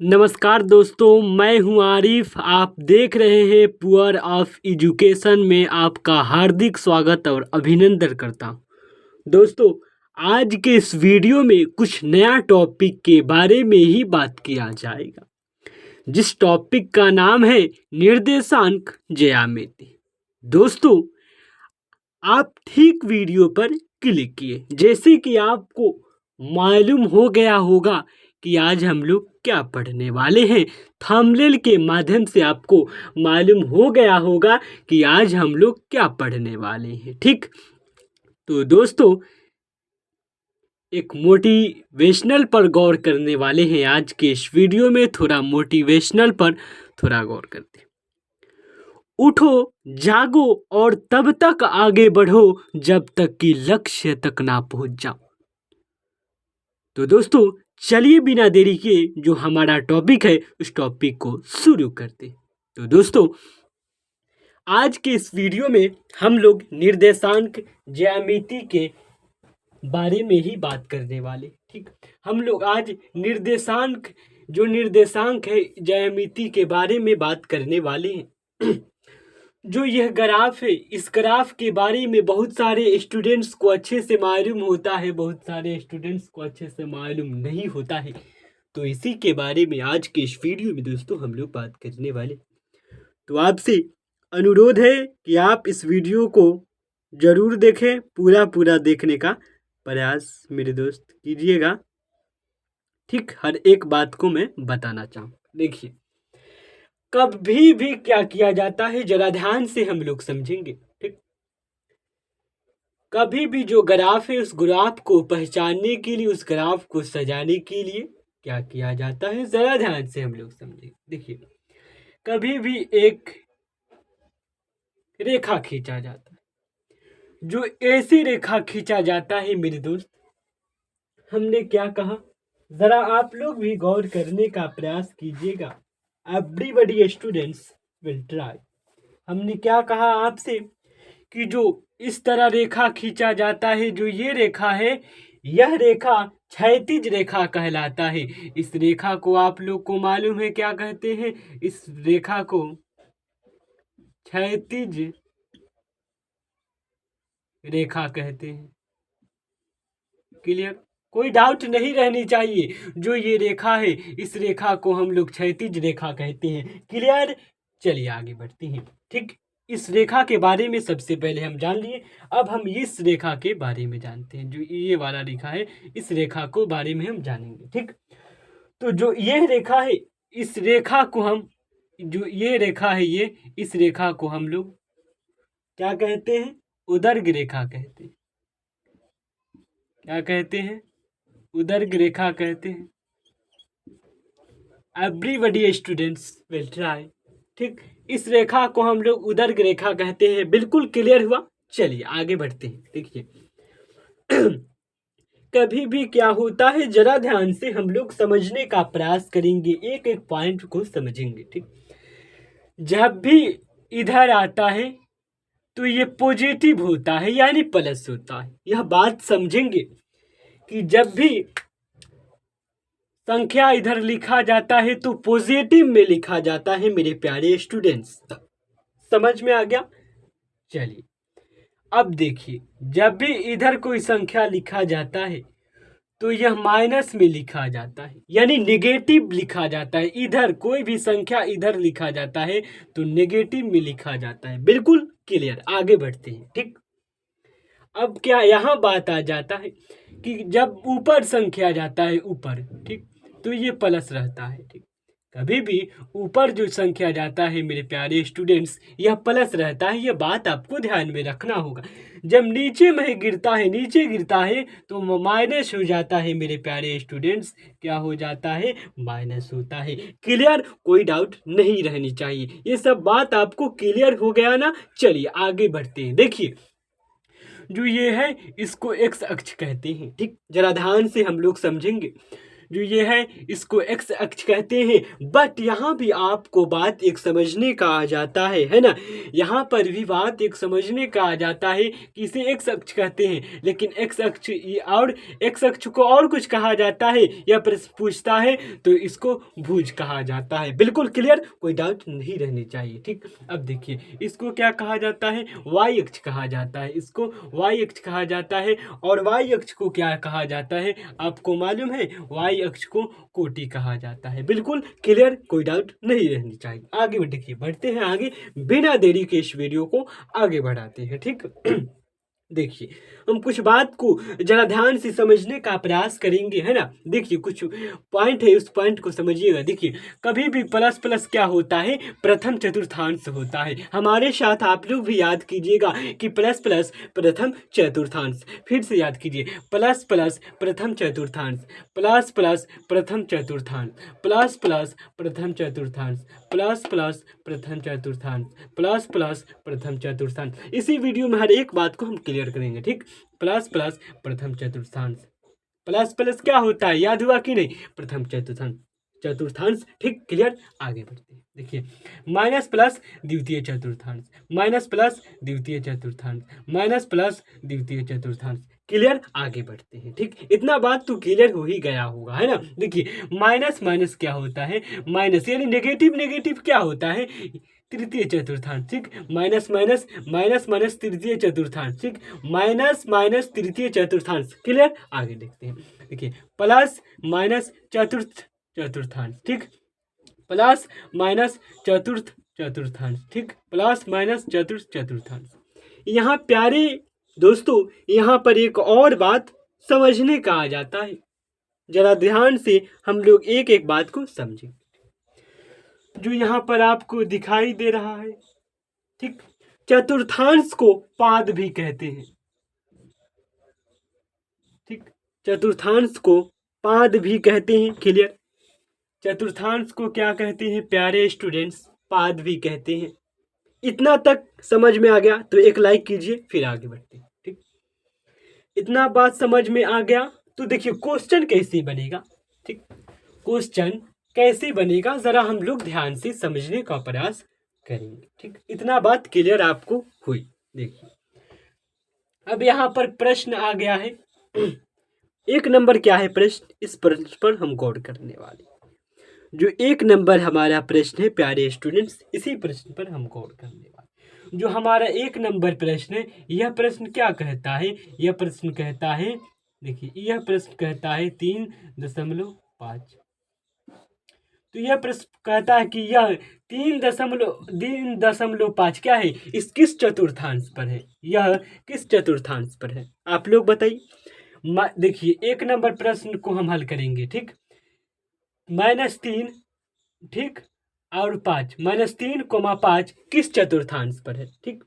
नमस्कार दोस्तों, मैं हूं आरिफ। आप देख रहे हैं पुअर ऑफ एजुकेशन में आपका हार्दिक स्वागत और अभिनंदन करता हूं। दोस्तों, आज के इस वीडियो में कुछ नया टॉपिक के बारे में ही बात किया जाएगा, जिस टॉपिक का नाम है निर्देशांक ज्यामिति। दोस्तों, आप ठीक वीडियो पर क्लिक किए। जैसे कि आपको मालूम हो गया होगा कि आज हम लोग क्या पढ़ने वाले हैं। थंबनेल के माध्यम से आपको मालूम हो गया होगा कि आज हम लोग क्या पढ़ने वाले हैं। ठीक, तो दोस्तों, एक मोटिवेशनल पर गौर करने वाले हैं। आज के इस वीडियो में थोड़ा मोटिवेशनल पर थोड़ा गौर करते हैं। उठो, जागो और तब तक आगे बढ़ो जब तक कि लक्ष्य तक ना पहुंच जाओ। तो दोस्तों, चलिए बिना देरी के जो हमारा टॉपिक है उस टॉपिक को शुरू करते। तो दोस्तों, आज के इस वीडियो में हम लोग निर्देशांक ज्यामिति के बारे में ही बात करने वाले। ठीक, हम लोग आज निर्देशांक है ज्यामिति के बारे में बात करने वाले हैं। जो यह ग्राफ है, इस ग्राफ के बारे में बहुत सारे स्टूडेंट्स को अच्छे से मालूम होता है, बहुत सारे स्टूडेंट्स को अच्छे से मालूम नहीं होता है। तो इसी के बारे में आज के इस वीडियो में दोस्तों हम लोग बात करने वाले। तो आपसे अनुरोध है कि आप इस वीडियो को जरूर देखें, पूरा देखने का प्रयास मेरे दोस्त कीजिएगा। ठीक, हर एक बात को मैं बताना चाहूँ। देखिए, कभी भी क्या किया जाता है, जरा ध्यान से हम लोग समझेंगे। ठीक, कभी भी जो ग्राफ है, उस ग्राफ को पहचानने के लिए, उस ग्राफ को सजाने के लिए क्या किया जाता है, जरा ध्यान से हम लोग समझेंगे। देखिए, कभी भी एक रेखा खींचा जाता है। जो ऐसी रेखा खींचा जाता है मेरे दोस्त, हमने क्या कहा, जरा आप लोग भी गौर करने का प्रयास कीजिएगा। Everybody students will try. हमने क्या कहा आपसे कि जो इस तरह रेखा खींचा जाता है, जो ये रेखा है, यह रेखा क्षैतिज रेखा कहलाता है। इस रेखा को आप लोग को मालूम है क्या कहते हैं? इस रेखा को क्षैतिज रेखा कहते हैं। क्लियर? कोई डाउट नहीं रहनी चाहिए। जो ये रेखा है, इस रेखा को हम लोग क्षैतिज रेखा कहते हैं। क्लियर? चलिए आगे बढ़ते हैं। ठीक, इस रेखा के बारे में सबसे पहले हम जान लिए। अब हम इस रेखा के बारे में जानते हैं। जो ये वाला रेखा है, इस रेखा को बारे में हम जानेंगे। ठीक, तो जो ये रेखा है, इस रेखा को हम, जो ये रेखा है, ये इस रेखा को हम लोग क्या कहते हैं? उदर्ग रेखा कहते हैं। क्या कहते हैं? उदर्ग रेखा कहते हैं। Everybody students will try. ठीक, इस रेखा को हम लोग उदर्ग रेखा कहते हैं। बिल्कुल क्लियर हुआ? चलिए आगे बढ़ते हैं। देखिए, कभी भी क्या होता है, जरा ध्यान से हम लोग समझने का प्रयास करेंगे, एक एक पॉइंट को समझेंगे। ठीक, जब भी इधर आता है तो ये पॉजिटिव होता है, यानी प्लस होता है। यह बात समझेंगे कि जब भी संख्या इधर लिखा जाता है तो पॉजिटिव में लिखा जाता है मेरे प्यारे स्टूडेंट्स। समझ में आ गया? चलिए, अब देखिए, जब भी इधर कोई संख्या लिखा जाता है तो यह माइनस में लिखा जाता है, यानी नेगेटिव लिखा जाता है। इधर कोई भी संख्या इधर लिखा जाता है तो नेगेटिव में लिखा जाता है। बिल्कुल क्लियर? आगे बढ़ते हैं। ठीक, अब क्या यहाँ बात आ जाता है कि जब ऊपर संख्या जाता है ऊपर, ठीक, तो ये प्लस रहता है। ठीक, कभी भी ऊपर जो संख्या जाता है मेरे प्यारे स्टूडेंट्स, यह प्लस रहता है। यह बात आपको ध्यान में रखना होगा। जब नीचे में गिरता है तो माइनस हो जाता है मेरे प्यारे स्टूडेंट्स। क्या हो जाता है? माइनस होता है। क्लियर? कोई डाउट नहीं रहनी चाहिए। ये सब बात आपको क्लियर हो गया ना? चलिए आगे बढ़ते हैं। देखिए, जो ये है, इसको एक्स अक्ष कहते हैं। ठीक, जरा ध्यान से हम लोग समझेंगे। जो ये है इसको एक्स अक्ष कहते हैं। बट यहाँ भी आपको बात एक समझने का आ जाता है ना, यहाँ पर भी बात एक समझने का आ जाता है कि इसे एक्स अक्ष कहते हैं, लेकिन एक्स अक्ष और एक्स अक्ष को और कुछ कहा जाता है, यह प्रश्न पूछता है तो इसको भुज कहा जाता है। बिल्कुल क्लियर, कोई डाउट नहीं रहनी चाहिए। ठीक, अब देखिए इसको क्या कहा जाता है, वाई अक्ष कहा जाता है, इसको वाई अक्ष कहा जाता है। और वाई अक्ष को क्या कहा जाता है आपको मालूम है, वाई अक्ष को कोटि कहा जाता है। बिल्कुल क्लियर, कोई डाउट नहीं रहनी चाहिए। आगे देखिए, बढ़ते हैं आगे, बिना देरी के इस वीडियो को आगे बढ़ाते हैं। ठीक देखिए हम कुछ बात को जरा ध्यान से समझने का प्रयास करेंगे, है ना। देखिए कुछ पॉइंट है, उस पॉइंट को समझिएगा। देखिए कभी भी प्लस प्लस क्या होता है, प्रथम चतुर्थांश होता है। हमारे साथ आप लोग भी याद कीजिएगा कि प्लस प्लस प्रथम चतुर्थांश, फिर से याद कीजिए, प्लस प्लस प्रथम चतुर्थांश, प्लस प्लस प्रथम चतुर्थांश, प्लस प्लस प्रथम चतुर्थांश, प्लस प्लस प्रथम चतुर्थांश, प्लस प्लस प्रथम चतुर्थांश। इसी वीडियो में हर एक बात को हम क्लियर करेंगे। ठीक, प्लस प्लस प्रथम चतुर्थांश, प्लस प्लस क्या होता है याद हुआ कि नहीं, प्रथम चतुर्थांश, चतुर्थांश। ठीक क्लियर, आगे बढ़ते हैं। देखिए माइनस प्लस द्वितीय चतुर्थांश, माइनस प्लस द्वितीय चतुर्थांश, माइनस प्लस द्वितीय चतुर्थांश। क्लियर, आगे बढ़ते हैं। ठीक, इतना बात तो क्लियर हो ही गया होगा, है ना। देखिए माइनस माइनस क्या होता है, माइनस यानी नेगेटिव, नेगेटिव क्या होता है, तृतीय चतुर्थांश। ठीक, माइनस माइनस माइनस माइनस तृतीय चतुर्थांश। ठीक, माइनस माइनस तृतीय चतुर्थांश। क्लियर, आगे देखते हैं। देखिए प्लस माइनस चतुर्थ चतुर्थांश। ठीक, प्लस माइनस चतुर्थ चतुर्थांश। ठीक, प्लस माइनस चतुर्थ चतुर्थांश। यहाँ प्यारे दोस्तों, यहाँ पर एक और बात समझने का आ जाता है, जरा ध्यान से हम लोग एक एक बात को समझें। जो यहाँ पर आपको दिखाई दे रहा है, ठीक, चतुर्थांश को पाद भी कहते हैं। ठीक, चतुर्थांश को पाद भी कहते हैं। क्लियर, चतुर्थांश को क्या कहते हैं प्यारे स्टूडेंट्स, पाद भी कहते हैं। इतना तक समझ में आ गया तो एक लाइक कीजिए, फिर आगे बढ़ते हैं। ठीक, इतना बात समझ में आ गया तो देखिए क्वेश्चन कैसे बनेगा। ठीक, क्वेश्चन कैसे बनेगा जरा हम लोग ध्यान से समझने का प्रयास करेंगे। ठीक, इतना बात क्लियर आपको हुई। देखिए अब यहाँ पर प्रश्न आ गया है, एक नंबर क्या है प्रश्न, इस प्रश्न पर हम गौर करने वाले। जो एक नंबर हमारा प्रश्न है प्यारे स्टूडेंट्स, इसी प्रश्न पर हम गौर करने वाले। जो हमारा एक नंबर प्रश्न है, यह प्रश्न क्या कहता है, यह प्रश्न कहता है, देखिए यह प्रश्न कहता है 3.5। तो यह प्रश्न कहता है कि यह 3.5 क्या है, इस किस चतुर्थांश पर है, यह किस चतुर्थांश पर है, आप लोग बताइए। देखिए एक नंबर प्रश्न को हम हल करेंगे। ठीक, -3, ठीक, और 5, -3, 5 किस चतुर्थांश पर है। ठीक,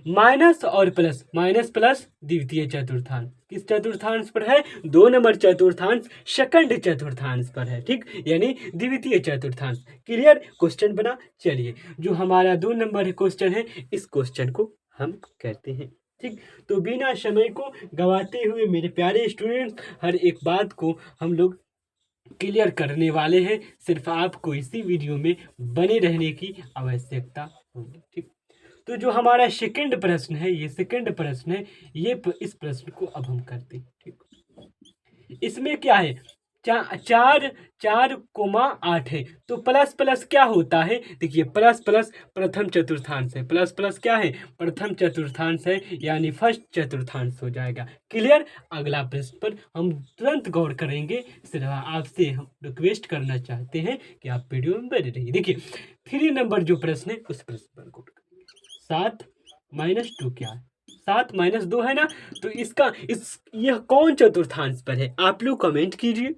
माइनस और प्लस, माइनस प्लस द्वितीय चतुर्थांश किस चतुर्थांश पर है, 2 नंबर चतुर्थांश सेकंड चतुर्थांश पर है। ठीक, यानी द्वितीय चतुर्थांश। क्लियर, क्वेश्चन बना। चलिए जो हमारा 2 नंबर क्वेश्चन है, इस क्वेश्चन को हम करते हैं। ठीक, तो बिना समय को गवाते हुए मेरे प्यारे स्टूडेंट्स, हर एक बात को हम लोग क्लियर करने वाले हैं। सिर्फ आपको इसी वीडियो में बने रहने की आवश्यकता होगी। ठीक, तो जो हमारा सेकंड प्रश्न है, ये सेकंड प्रश्न है, ये इस प्रश्न को अब हम करते हैं। ठीक, इसमें क्या है, 4.8 है, तो प्लस प्लस क्या होता है, देखिए प्लस प्लस प्रथम चतुर्थांश है, प्लस प्लस क्या है, प्रथम चतुर्थांश है, यानी फर्स्ट चतुर्थांश हो जाएगा। क्लियर, अगला प्रश्न पर हम तुरंत गौर करेंगे। सिर्फ आपसे हम रिक्वेस्ट करना चाहते हैं कि आप वीडियो में बने रहिए। देखिए 3 नंबर जो प्रश्न है, उस प्रश्न पर गौर करेंगे। 7 - 2 क्या है, 7 - 2 है ना, तो इसका यह कौन चतुर्थांश पर है, आप लोग कमेंट कीजिए,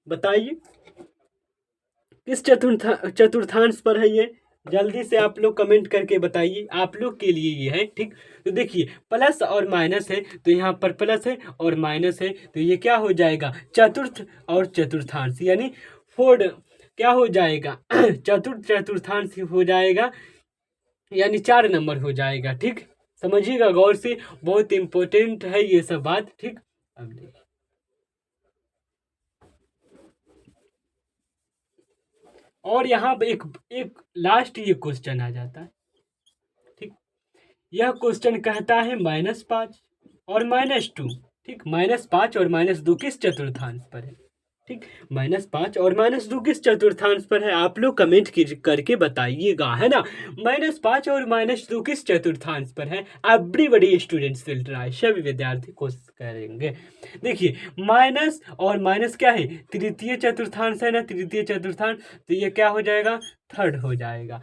बताइए किस चतुर्थांश पर है ये, जल्दी से आप लोग कमेंट करके बताइए, आप लोग के लिए ये है। ठीक, तो देखिए प्लस और माइनस है, तो यहाँ पर प्लस है और माइनस है, तो ये क्या हो जाएगा, चतुर्थ और चतुर्थांश, यानी फोर्थ क्या हो जाएगा चतुर्थ चतुर्थांश हो जाएगा, यानी 4 नंबर हो जाएगा। ठीक, समझिएगा गौर से, बहुत इंपॉर्टेंट है ये सब बात। ठीक, अब देखिए और यहाँ पे एक एक लास्ट ये क्वेश्चन आ जाता है। ठीक, यह क्वेश्चन कहता है -5 और -2। ठीक, -5 और -2 किस चतुर्थांश पर है? ठीक, -5 और -2 किस चतुर्थांश पर है? आप लोग कमेंट करके बताइएगा, है ना। -5 और -2 किस चतुर्थांश पर है? एवरीबॉडी स्टूडेंट्स विल ट्राई, सभी विद्यार्थी कोशिश करेंगे। देखिए, माइनस और माइनस क्या है? तृतीय चतुर्थांश है ना, तृतीय चतुर्थांश, तो ये क्या हो जाएगा? थर्ड हो जाएगा।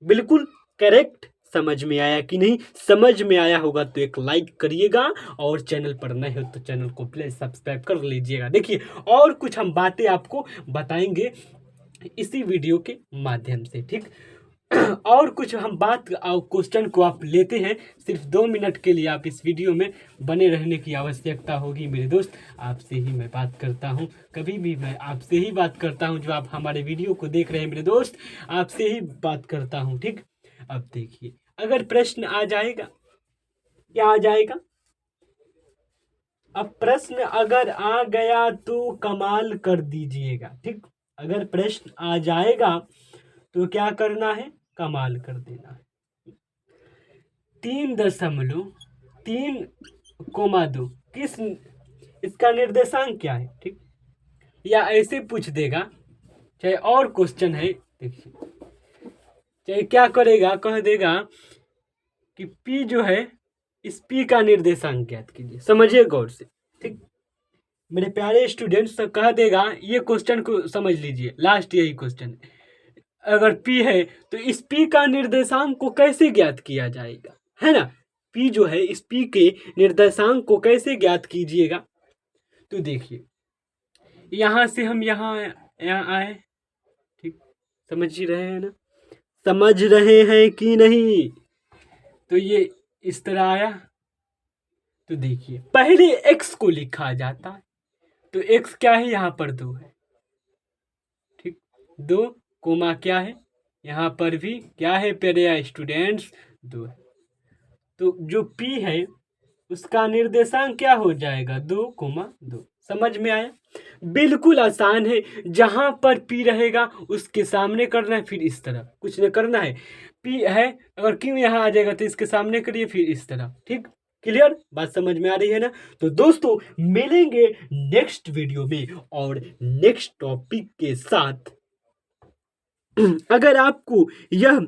बिल्कुल करेक्ट। समझ में आया कि नहीं? समझ में आया होगा तो एक लाइक करिएगा, और चैनल पर नए हो तो चैनल को प्लीज सब्सक्राइब कर लीजिएगा। देखिए, और कुछ हम बातें आपको बताएंगे इसी वीडियो के माध्यम से। ठीक, और कुछ हम बात क्वेश्चन को आप लेते हैं, सिर्फ 2 मिनट के लिए आप इस वीडियो में बने रहने की आवश्यकता होगी मेरे दोस्त। आपसे ही मैं बात करता हूं, कभी भी मैं आपसे ही बात करता हूं, जो आप हमारे वीडियो को देख रहे हैं मेरे दोस्त, आपसे ही बात करता हूं। ठीक, अब देखिए, अगर प्रश्न आ जाएगा, क्या आ जाएगा? अब प्रश्न अगर आ गया तो कमाल कर दीजिएगा। ठीक, अगर प्रश्न आ जाएगा तो क्या करना है? कमाल कर देना है। 3.3,2 किस, इसका निर्देशांक क्या है? ठीक, या ऐसे पूछ देगा, चाहे और क्वेश्चन है, देखिए, चाहे क्या करेगा, कह देगा कि P जो है, इस P का निर्देशांक ज्ञात कीजिए। समझिए गौर से। ठीक, मेरे प्यारे स्टूडेंट्स, तो कह देगा, ये क्वेश्चन को समझ लीजिए, लास्ट यही क्वेश्चन है। अगर P है तो इस P का निर्देशांक को कैसे ज्ञात किया जाएगा, है ना। P जो है, इस P के निर्देशांक को कैसे ज्ञात कीजिएगा? तो देखिए, यहां से हम यहाँ आए। ठीक, समझ ही रहे हैं ना, समझ रहे हैं कि नहीं? तो ये इस तरह आया। तो देखिए, पहले x को लिखा जाता है, तो x क्या है? यहाँ पर 2 है। ठीक, 2 कोमा क्या है? यहाँ पर भी क्या है प्यारे स्टूडेंट्स? 2 है। तो जो P है उसका निर्देशांक क्या हो जाएगा? 2,2। समझ में आया? बिल्कुल आसान है। जहां पर P रहेगा उसके सामने करना है, फिर इस तरह कुछ नहीं करना है। P है, अगर Q यहाँ आ जाएगा तो इसके सामने करिए, फिर इस तरह। ठीक, क्लियर? बात समझ में आ रही है ना? तो दोस्तों, मिलेंगे नेक्स्ट वीडियो में और नेक्स्ट टॉपिक के साथ। अगर आपको यह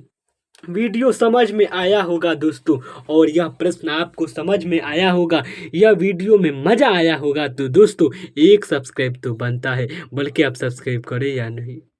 वीडियो समझ में आया होगा दोस्तों, और यह प्रश्न आपको समझ में आया होगा, यह वीडियो में मज़ा आया होगा, तो दोस्तों एक सब्सक्राइब तो बनता है, बल्कि आप सब्सक्राइब करें या नहीं।